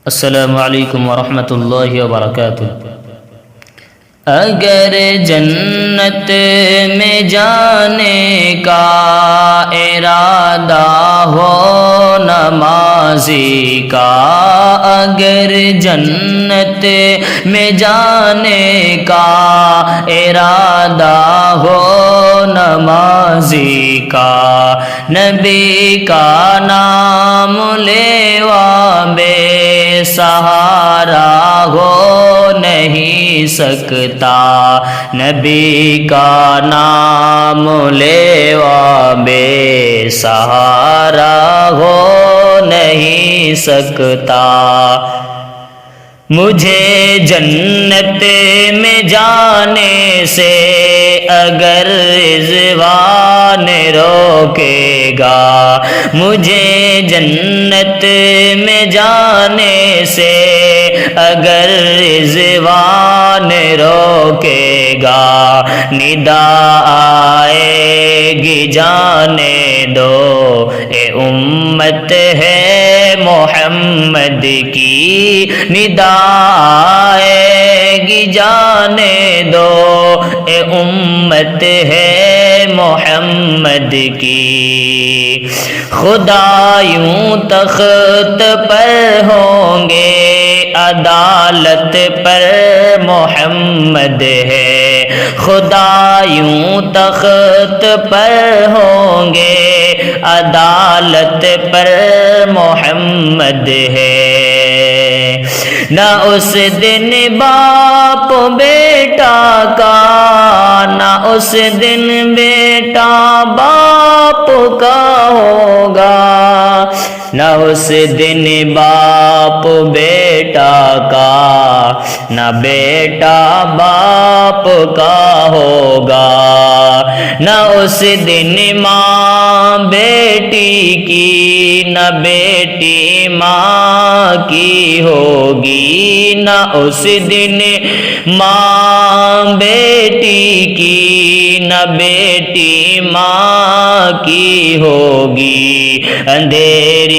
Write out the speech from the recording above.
السلام علیکم ورحمۃ اللہ وبرکاتہ۔ اگر جنت میں جانے کا ارادہ ہو نمازی کا، اگر جنت میں جانے کا ارادہ ہو نمازی کا، نبی کا نام لیوا بے سہارا ہو نہیں سکتا، نبی کا نام لیوا بے سہارا ہو نہیں سکتا۔ مجھے جنت میں جانے سے اگر رضوان روکے گا، مجھے جنت میں جانے سے اگر رضوان روکے گا، ندا آئے گی جانے دو اے امت ہے محمد کی، ندا آئے گی جانے دو اے امت ہے محمد کی۔ خدا یوں تخت پر ہوں گے، عدالت پر محمد ہے، خدا یوں تخت پر ہوں گے، عدالت پر محمد ہے۔ نہ اس دن باپ بیٹا کا، نہ اس دن بیٹا باپ کا ہوگا، نہ اس دن باپ بیٹا کا، نہ بیٹا باپ کا ہوگا، نہ اس دن ماں بیٹی کی، نہ بیٹی ماں کی ہوگی، نہ اس دن ماں بیٹی کی، نہ بیٹی ماں کی ہوگی۔ اندھیری